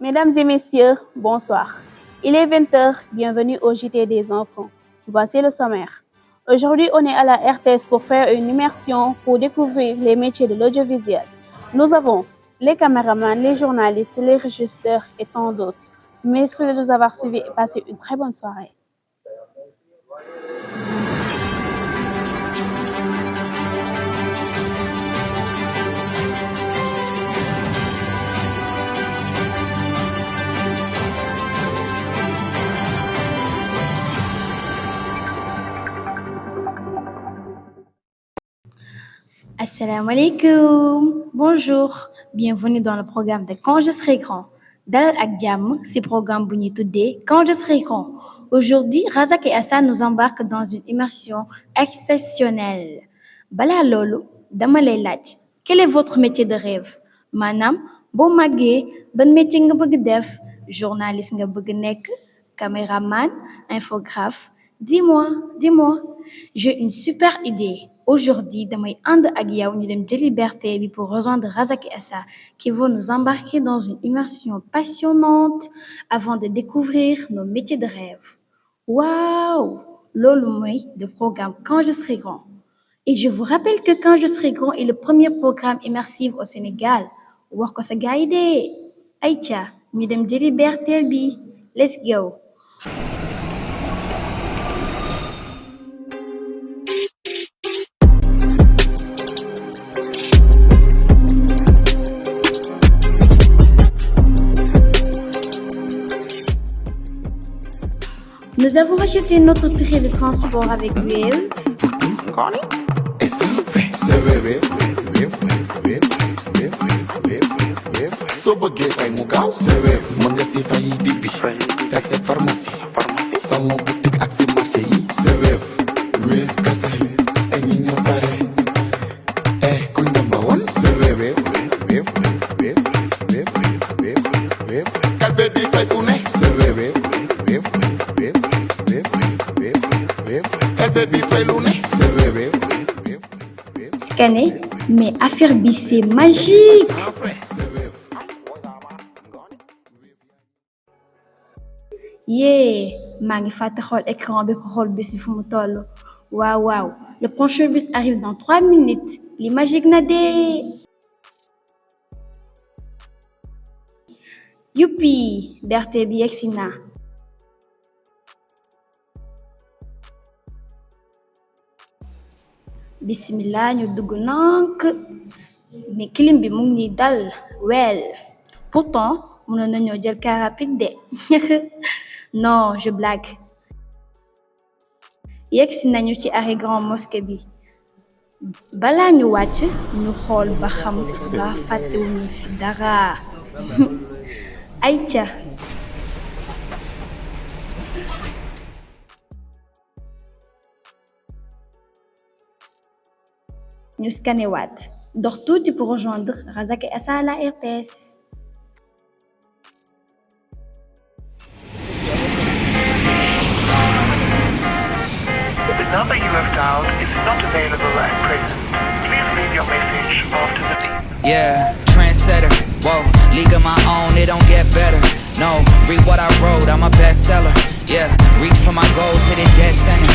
Mesdames et messieurs, bonsoir. Il est 20 heures, bienvenue au JT des enfants. Voici le sommaire. Aujourd'hui, on est à la RTS pour faire une immersion pour découvrir les métiers de l'audiovisuel. Nous avons les caméramans, les journalistes, les régisseurs et tant d'autres. Merci de nous avoir suivis et passez une très bonne soirée. Assalamu alaikum. Bonjour, bienvenue dans le programme de Quand je serai grand. Dalal ak jàmm ci programme bu ñuy tuddee Quand je serai grand. Aujourd'hui, Razak et Hassan nous embarquent dans une immersion exceptionnelle. Balaa loolu, dama lay laaj, quel est votre métier de rêve? Maanaam, boo màggee, ban métier nga bëgg def? Journaliste nga bëgg nekk? Caméraman? Infographe? Dis-moi. J'ai une super idée. Aujourd'hui, damay ànd ak yow ñu dem jëli liberté bi pour rejoindre Razak et Assa qui vont nous embarquer dans une immersion passionnante avant de découvrir nos métiers de rêve. Waouh! Loolu mooy le programme Quand je serai grand. Et je vous rappelle que Quand je serai grand est le premier programme immersif au Sénégal. Wax ko sa gaay de. Aïcha, ñu dem jëli liberté bi. Let's go. Nous avons acheté notre ticket de transport avec Wave. soo bëggee fay mu gaaw Wave mën nga si fay dibbi teg sa pharmacie salon boutique ak si marché yi Wave kase ay ñi ñoo bare kuñ dem ba woon Wave kalbe di fay fu ne kalbe bi fay lu ne Scanner, mais affaire bi c'est magique. Maa ngi fàtte xool écran bi pour xool bus bi fu mu toll. Waaw, le prochain bus arrive dans 3 minutes. Li magique na de. Youpi, BRT bi yegsi na. Bismillah, ñu dugg nank. Mais clim bi mu ngi dal. Well, pourtant, mënoon nañoo jël car rapide de. Non, je blague. Yegsi nañu ci arrêt Grand Mosquée bi. Balaa ñu wàcc, ñu xool ba xam ba fàttewuñu fi dara. Aïcha. Ñu scanné waat. Dox tuuti pour rejoindre Razak et Assa à la RTS. The number you have dialed is not available at present. Please leave your message after the beep. Yeah, trendsetter, whoa, league of my own, it don't get better. No, read what I wrote, I'm a bestseller. Yeah, reach for my goals, hit it dead center.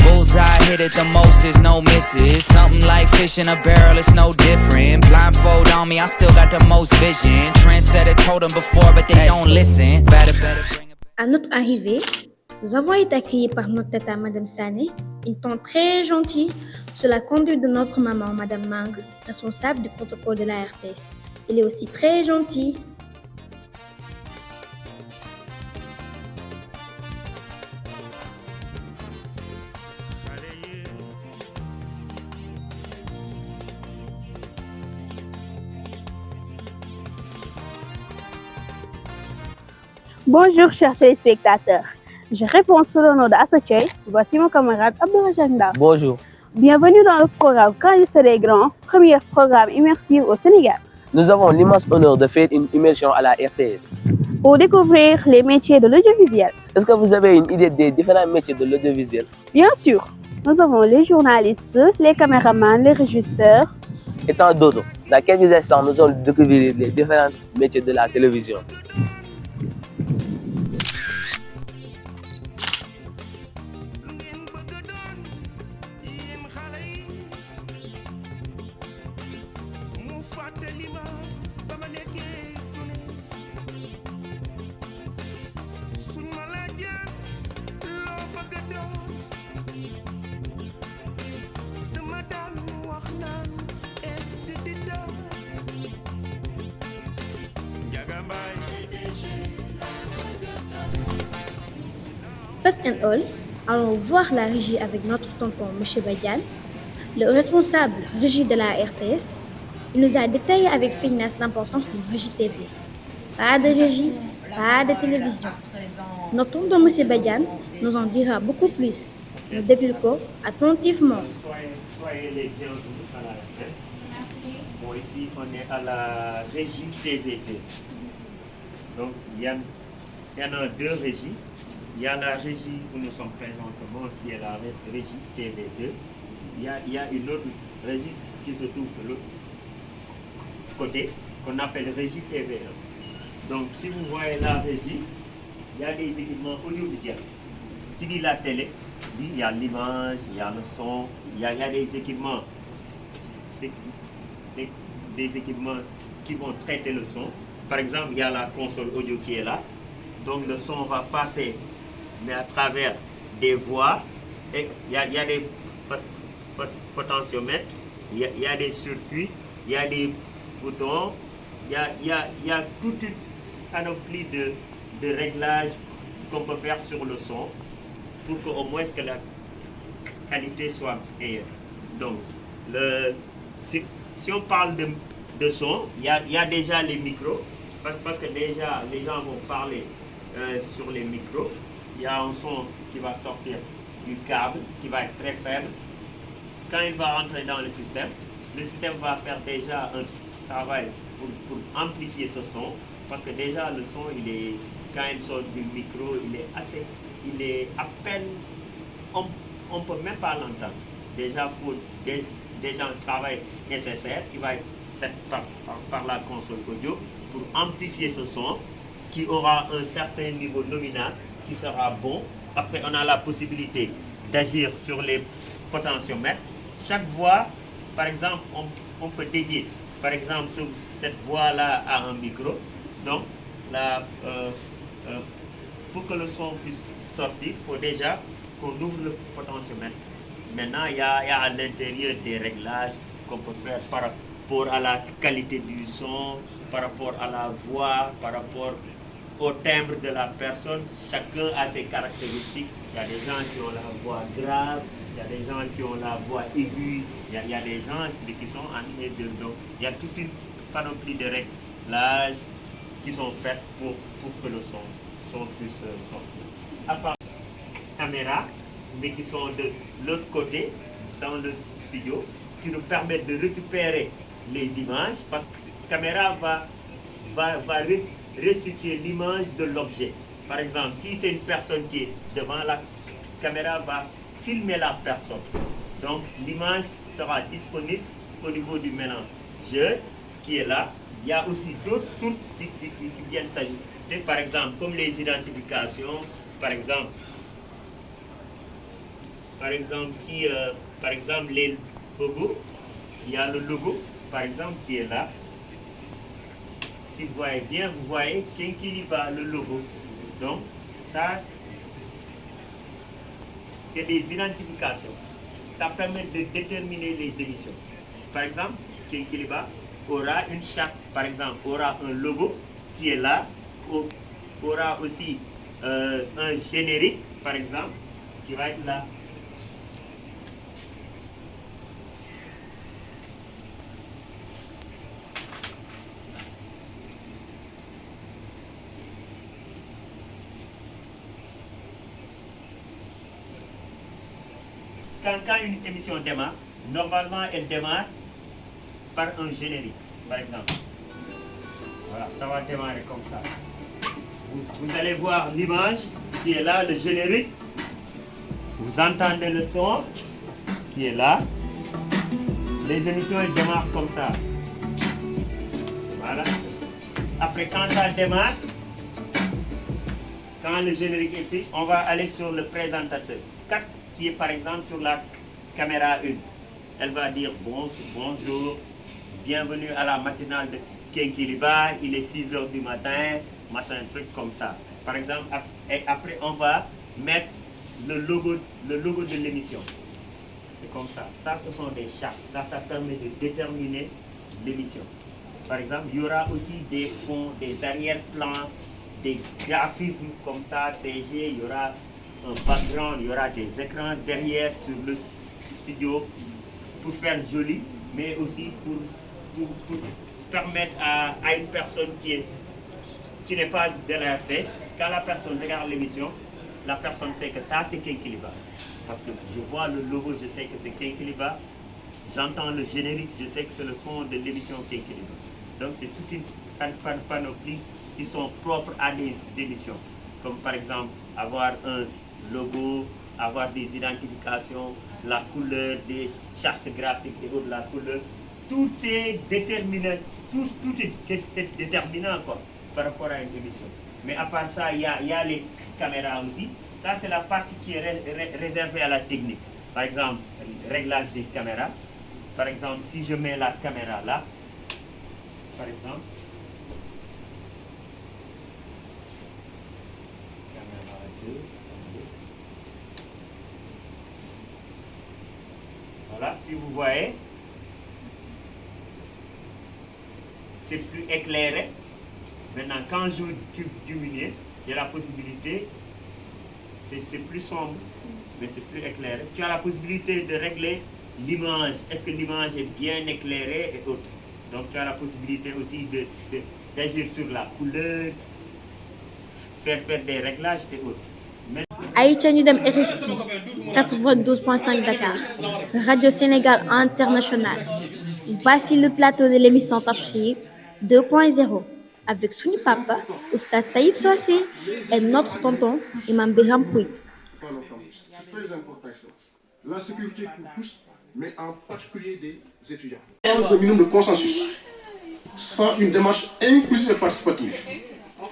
Bullseye, hit it the most, there's no misses. Something like fish in a barrel, it's no different. Blindfold on me, I still got the most vision. Trendsetter told them before, but they don't listen. Better bring it. À notre arrivée, nous avons été accueillis par notre tata, Madame Stané, une tante très gentille, sous la conduite de notre maman, Madame Mang, responsable du protocole de la RTS. Elle est aussi très gentille. Bonjour chers téléspectateurs. Je réponds sous le nom d'Assatchey. Voici mon camarade Abdourajanda. Bonjour. Bienvenue dans le programme Quand je serai grand, premier programme immersif au Sénégal. Nous avons l'immense honneur de faire une immersion à la RTS. Pour découvrir les métiers de l'audiovisuel. Est-ce que vous avez une idée des différents métiers de l'audiovisuel? Bien sûr, nous avons les journalistes, les caméramans, les régisseurs et tant d'autres. Dans quelques instants, nous allons découvrir les différents métiers de la télévision. First and all, allons voir la régie avec notre tonton M. Badian, le responsable régie de la RTS. Il nous a détaillé avec finesse l'importance d'une régie TV. Pas de régie, pas de télévision. Notre tonton M. Badian nous en dira beaucoup plus. Nous découvrons attentivement. Soyez les bienvenus à la RTS. Bon, ici, on est à la régie TVT. Donc, il y en a deux régies. Il y a la régie où nous sommes présentement, qui est la régie TV2. Il y a une autre régie qui se trouve de l'autre côté, qu'on appelle régie TV1. Donc, si vous voyez la régie, il y a des équipements audiovisuels. Qui dit la télé, il y a l'image, il y a le son, il y a des équipements, des équipements qui vont traiter le son. Par exemple, il y a la console audio qui est là. Donc, le son va passer, mais à travers des voix. Et il y a des potentiomètres, il y a des circuits, il y a des boutons, il y a toute une panoplie de réglages qu'on peut faire sur le son pour qu'au moins que la qualité soit meilleure. Donc, si on parle de son, il y a déjà les micros, parce que déjà les gens vont parler sur les micros. Il y a un son qui va sortir du câble, qui va être très faible. Quand il va rentrer dans le système va faire déjà un travail pour amplifier ce son, parce que déjà le son, quand il sort du micro, il est à peine, on ne peut même pas l'entendre. Déjà, il faut déjà un travail nécessaire qui va être fait par la console audio pour amplifier ce son, qui aura un certain niveau nominal, qui sera bon. Après, on a la possibilité d'agir sur les potentiomètres. Chaque voix, par exemple, on peut dédier, par exemple, cette voix-là à un micro. Donc, pour que le son puisse sortir, il faut déjà qu'on ouvre le potentiomètre. Maintenant, il y a à l'intérieur des réglages qu'on peut faire par rapport à la qualité du son, par rapport à la voix, par rapport au timbre de la personne. Chacun a ses caractéristiques. Il y a des gens qui ont la voix grave, il y a des gens qui ont la voix aiguë, il y a des gens qui sont animés de dos. Il y a toute une panoplie de réglages qui sont faits pour que le son puisse sortir. À part caméra, mais qui sont de l'autre côté, dans le studio, qui nous permettent de récupérer les images, parce que la caméra va restituer l'image de l'objet. Par exemple, si c'est une personne qui est devant la caméra, va filmer la personne. Donc l'image sera disponible au niveau du mélangeur qui est là. Il y a aussi d'autres sources qui viennent s'ajouter, par exemple, comme les identifications, par exemple si par exemple les logos, il y a le logo par exemple qui est là. Si vous voyez bien, vous voyez Kinkiliba, le logo. Donc ça, c'est des identifications. Ça permet de déterminer les émissions. Par exemple, Kinkiliba aura une charte, par exemple, aura un logo qui est là, aura aussi un générique, par exemple, qui va être là. Quand une émission démarre, normalement elle démarre par un générique, par exemple. Voilà, ça va démarrer comme ça. Vous allez voir l'image qui est là, le générique. Vous entendez le son qui est là. Les émissions elles démarrent comme ça. Après, quand ça démarre, quand le générique est fait, on va aller sur le présentateur. Qui est par exemple sur la caméra 1. Elle va dire bonjour, bienvenue à la matinale de Kenkiliba, il est 6h du matin, machin, truc comme ça. Par exemple, et après on va mettre le logo de l'émission. C'est comme ça. Ça, ce sont des chartes. Ça permet de déterminer l'émission. Par exemple, il y aura aussi des fonds, des arrière-plans, des graphismes comme ça, CG, il y aura un background, il y aura des écrans derrière sur le studio pour faire joli, mais aussi pour permettre à une personne qui n'est pas de la RTS, quand la personne regarde l'émission, la personne sait que ça c'est Kenkiliba. Parce que je vois le logo, je sais que c'est Kenkiliba, j'entends le générique, je sais que c'est le son de l'émission Kenkiliba. Donc c'est toute une panoplie qui sont propres à des émissions, comme par exemple avoir un logo, avoir des identifications, la couleur, des chartes graphiques et autres, la couleur, tout est déterminant, tout est déterminant quoi, par rapport à une émission. Mais à part ça, il y a les caméras aussi. Ça c'est la partie qui est réservée à la technique. Par exemple, réglage des caméras. Par exemple, si je mets la caméra là, par exemple, caméra 2, voilà, si vous voyez, c'est plus éclairé. Maintenant, quand je diminue, il y a la possibilité, c'est plus sombre, mais c'est plus éclairé. Tu as la possibilité de régler l'image. Est-ce que l'image est bien éclairée et autres. Donc, tu as la possibilité aussi d'agir sur la couleur, faire des réglages et autres. Aïcha ñu dem RFI 92.5 Dakar, Radio Sénégal International. Voici le plateau de l'émission Tafsir 2.0 avec Souni Papa, Oustaz Taïb Sosé et notre tonton Imam Biram Pouy. C'est très important, la sécurité pour tous, mais en particulier des étudiants. Dans un minimum de consensus, sans une démarche inclusive et participative,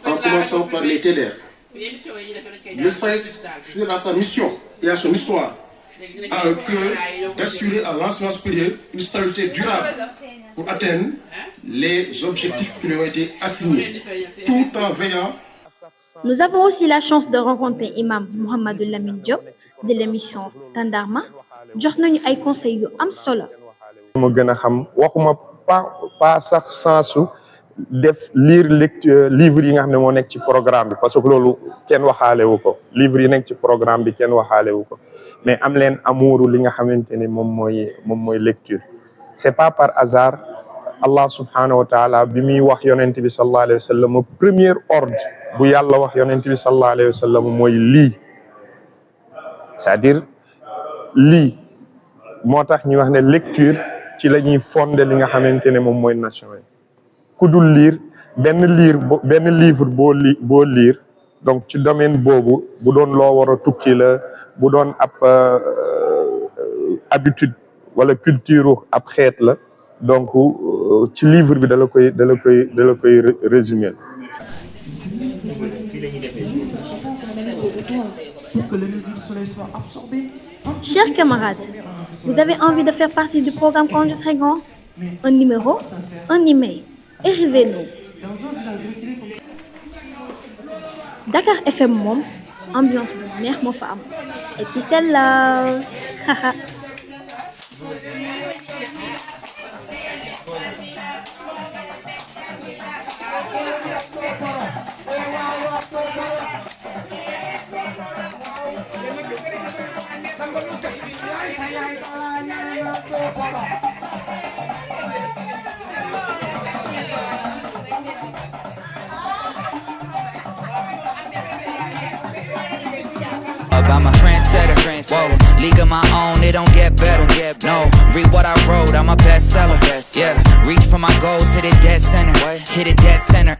en commençant par les TDR. Le SAES, fidèle à sa mission et à son histoire, a un cœur d'assurer à l'enseignement supérieur une stabilité durable pour atteindre les objectifs qui lui ont été assignés, tout en veillant. Nous avons aussi la chance de rencontrer Imam Mohamedou Lamine Diop de l'émission Tandarma. jox nañu ay conseils yu am solo. ma gën a xam waxuma pas sax sensu def lire lecture livre yi nga xam ne moo nekk ci programme bi parce que loolu kenn waxaale wu ko livre yi nekk ci programme bi kenn waxaale wu ko mais am leen amuuru li nga xamante ni moom mooy lecture. C'est pas par hasard Allah subhanahu wa taala bi muy wax yonent bi sallallahu alayhi wa sallam premier ordre bu yàlla wax yonent bi sallallahu alayhi wa sallam mooy lii, c'est-à-dire lii moo tax ñu wax ne lecture ci la ñuy fonder li nga xamante ne moom mooy nation yi. ku dul lire benn livre boo lire donc ci domaine boobu bu doon loo war a tukki la bu doon ab habitude wala culture ab xeet la donc ci livre bi da la koy résumer. Pour que l'énergie du soleil soit absorbée. Chers camarades, vous avez envie de faire partie du programme Quand je serai grand? Un numéro, un email. Écrivez-nous. Dakar FM moom ambiance bu neex moo fa am et puis celle-là. I'm a trendsetter, whoa, league of my own, it don't get better. No, read what I wrote, I'm a bestseller. Yeah, reach for my goals, hit it dead center.